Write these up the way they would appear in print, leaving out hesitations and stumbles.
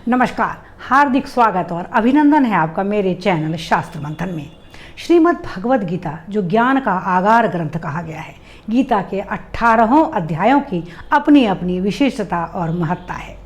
नमस्कार, हार्दिक स्वागत और अभिनंदन है आपका मेरे चैनल शास्त्र मंथन में। श्रीमद् भगवद गीता जो ज्ञान का आगार ग्रंथ कहा गया है, गीता के 18 अध्यायों की अपनी अपनी विशेषता और महत्ता है।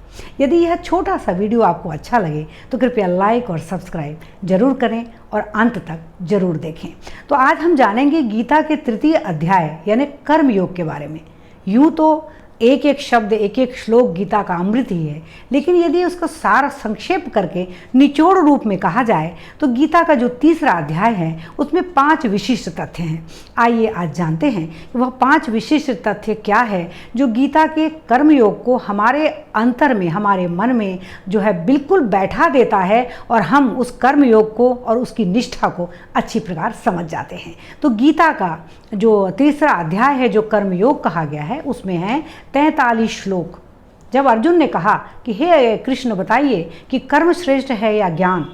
यदि यह छोटा सा वीडियो आपको अच्छा लगे तो कृपया लाइक और सब्सक्राइब जरूर करें और अंत तक जरूर देखें। तो आज हम जानेंगे गीता के तृतीय अध्याय यानी कर्म योग के बारे में। यूँ तो एक एक शब्द एक एक श्लोक गीता का अमृत ही है, लेकिन यदि उसका सारा संक्षेप करके निचोड़ रूप में कहा जाए तो गीता का जो तीसरा अध्याय है उसमें 5 विशिष्ट तथ्य हैं। आइए आज जानते हैं कि वह 5 विशिष्ट तथ्य क्या है जो गीता के कर्मयोग को हमारे अंतर में, हमारे मन में जो है बिल्कुल बैठा देता है और हम उस कर्मयोग को और उसकी निष्ठा को अच्छी प्रकार समझ जाते हैं। तो गीता का जो तीसरा अध्याय है जो कर्मयोग कहा गया है उसमें है 43 श्लोक। जब अर्जुन ने कहा कि हे कृष्ण बताइए कि कर्म श्रेष्ठ है या ज्ञान,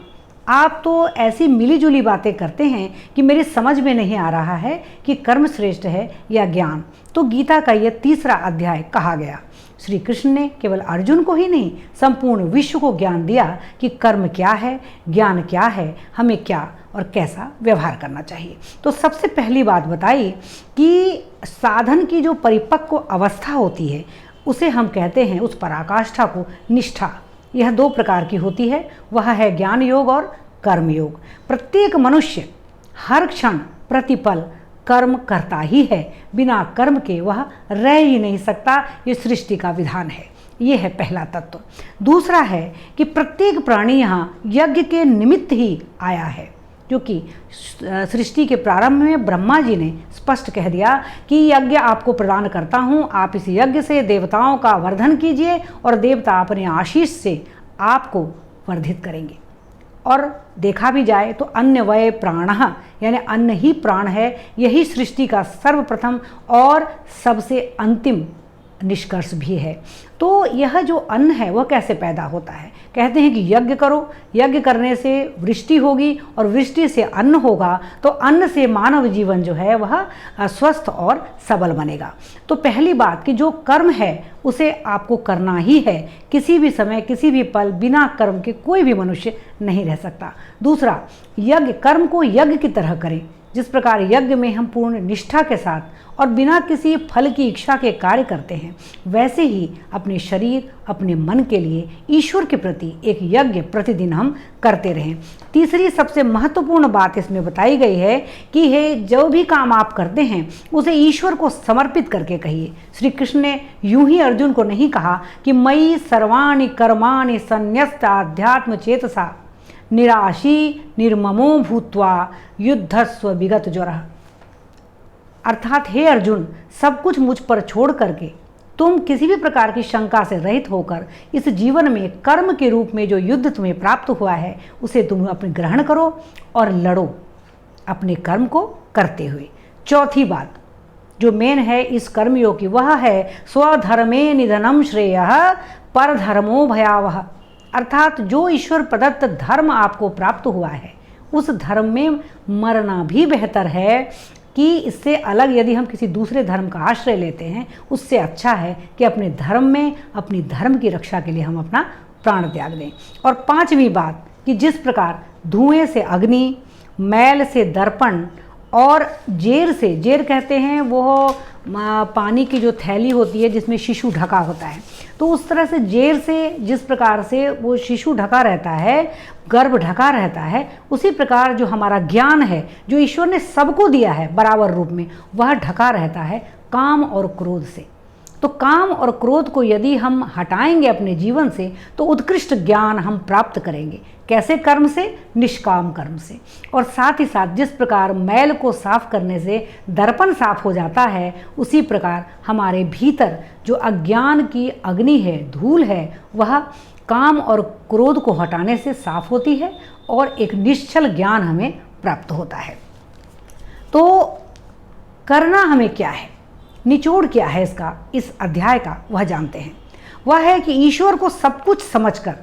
आप तो ऐसी मिलीजुली बातें करते हैं कि मेरी समझ में नहीं आ रहा है कि कर्म श्रेष्ठ है या ज्ञान। तो गीता का यह तीसरा अध्याय कहा गया। श्री कृष्ण ने केवल अर्जुन को ही नहीं संपूर्ण विश्व को ज्ञान दिया कि कर्म क्या है, ज्ञान क्या है, हमें क्या और कैसा व्यवहार करना चाहिए। तो सबसे पहली बात बताई कि साधन की जो परिपक्व अवस्था होती है उसे हम कहते हैं, उस पराकाष्ठा को निष्ठा। यह 2 प्रकार की होती है, वह है ज्ञान योग और कर्म योग। प्रत्येक मनुष्य हर क्षण प्रतिपल कर्म करता ही है, बिना कर्म के वह रह ही नहीं सकता। ये सृष्टि का विधान है। ये है पहला तत्व। दूसरा है कि प्रत्येक प्राणी यहाँ यज्ञ के निमित्त ही आया है, क्योंकि सृष्टि के प्रारंभ में ब्रह्मा जी ने स्पष्ट कह दिया कि यज्ञ आपको प्रदान करता हूँ, आप इस यज्ञ से देवताओं का वर्धन कीजिए और देवता अपने आशीष से आपको वर्धित करेंगे। और देखा भी जाए तो अन्नवय प्राणः यानी अन्न ही प्राण है। यही सृष्टि का सर्वप्रथम और सबसे अंतिम निष्कर्ष भी है। तो यह जो अन्न है वह कैसे पैदा होता है? कहते हैं कि यज्ञ करो, यज्ञ करने से वृष्टि होगी और वृष्टि से अन्न होगा, तो अन्न से मानव जीवन जो है वह स्वस्थ और सबल बनेगा। तो पहली बात कि जो कर्म है उसे आपको करना ही है। किसी भी समय किसी भी पल बिना कर्म के कोई भी मनुष्य नहीं रह सकता। दूसरा, यज्ञ कर्म को यज्ञ की तरह करें। जिस प्रकार यज्ञ में हम पूर्ण निष्ठा के साथ और बिना किसी फल की इच्छा के कार्य करते हैं, वैसे ही अपने शरीर, अपने मन के लिए ईश्वर के प्रति एक यज्ञ प्रतिदिन हम करते रहें। तीसरी सबसे महत्वपूर्ण बात इसमें बताई गई है कि हे जो भी काम आप करते हैं उसे ईश्वर को समर्पित करके कहिए। श्री कृष्ण ने यूं ही अर्जुन को नहीं कहा कि मयि सर्वाणि कर्माणि संन्यस्त आध्यात्म चेतसा निराशी निर्ममो भूत्वा युद्धस्व विगत ज्वरः। अर्थात हे अर्जुन, सब कुछ मुझ पर छोड़ करके तुम किसी भी प्रकार की शंका से रहित होकर इस जीवन में कर्म के रूप में जो युद्ध तुम्हें प्राप्त हुआ है उसे तुम अपने ग्रहण करो और लड़ो अपने कर्म को करते हुए। चौथी बात जो मेन है इस कर्मयोग की वह है स्वधर्मे निधनम श्रेयः परधर्मो भयावह। अर्थात जो ईश्वर प्रदत्त धर्म आपको प्राप्त हुआ है उस धर्म में मरना भी बेहतर है कि इससे अलग यदि हम किसी दूसरे धर्म का आश्रय लेते हैं उससे अच्छा है कि अपने धर्म में अपनी धर्म की रक्षा के लिए हम अपना प्राण त्याग दें। और 5वीं बात कि जिस प्रकार धुएं से अग्नि, मैल से दर्पण और जेर से, जेर कहते हैं वो पानी की जो थैली होती है जिसमें शिशु ढका होता है, तो उस तरह से जेर से जिस प्रकार से वो शिशु ढका रहता है, गर्भ ढका रहता है, उसी प्रकार जो हमारा ज्ञान है जो ईश्वर ने सबको दिया है बराबर रूप में, वह ढका रहता है काम और क्रोध से। तो काम और क्रोध को यदि हम हटाएंगे अपने जीवन से तो उत्कृष्ट ज्ञान हम प्राप्त करेंगे। कैसे? कर्म से, निष्काम कर्म से। और साथ ही साथ जिस प्रकार मैल को साफ करने से दर्पण साफ हो जाता है, उसी प्रकार हमारे भीतर जो अज्ञान की अग्नि है, धूल है, वह काम और क्रोध को हटाने से साफ होती है और एक निश्चल ज्ञान हमें प्राप्त होता है। तो करना हमें क्या है, निचोड़ क्या है इसका, इस अध्याय का, वह जानते हैं। वह है कि ईश्वर को सब कुछ समझकर,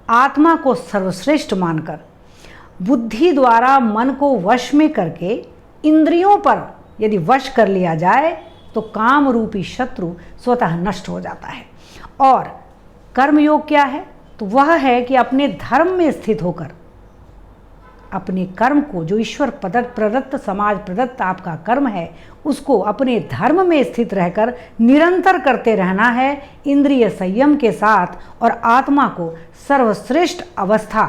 आत्मा को सर्वश्रेष्ठ मानकर, बुद्धि द्वारा मन को वश में करके इंद्रियों पर यदि वश कर लिया जाए तो काम रूपी शत्रु स्वतः नष्ट हो जाता है। और कर्मयोग क्या है? तो तो वह है कि अपने धर्म में स्थित होकर अपने कर्म को, जो ईश्वर प्रदत्त समाज प्रदत्त आपका कर्म है, उसको अपने धर्म में स्थित रहकर निरंतर करते रहना है, इंद्रिय संयम के साथ, और आत्मा को सर्वश्रेष्ठ अवस्था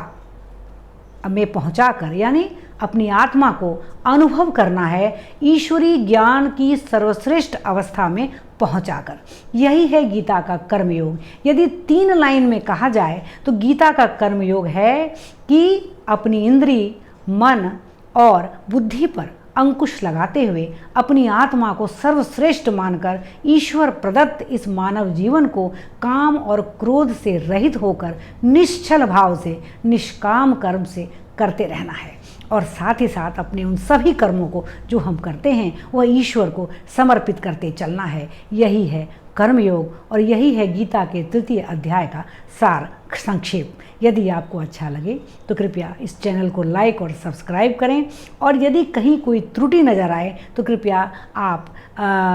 में पहुंचाकर, यानी अपनी आत्मा को अनुभव करना है ईश्वरीय ज्ञान की सर्वश्रेष्ठ अवस्था में पहुंचाकर। यही है गीता का कर्मयोग। यदि 3 लाइन में कहा जाए तो गीता का कर्मयोग है कि अपनी इंद्रिय, मन और बुद्धि पर अंकुश लगाते हुए अपनी आत्मा को सर्वश्रेष्ठ मानकर ईश्वर प्रदत्त इस मानव जीवन को काम और क्रोध से रहित होकर निश्चल भाव से, निष्काम कर्म से करते रहना है, और साथ ही साथ अपने उन सभी कर्मों को जो हम करते हैं वह ईश्वर को समर्पित करते चलना है। यही है कर्मयोग, और यही है गीता के 3 अध्याय का सार संक्षेप। यदि आपको अच्छा लगे तो कृपया इस चैनल को लाइक और सब्सक्राइब करें, और यदि कहीं कोई त्रुटि नज़र आए तो कृपया आप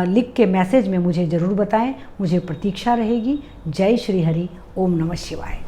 लिख के मैसेज में मुझे ज़रूर बताएं। मुझे प्रतीक्षा रहेगी। जय श्री हरि। ओम नमः शिवाय।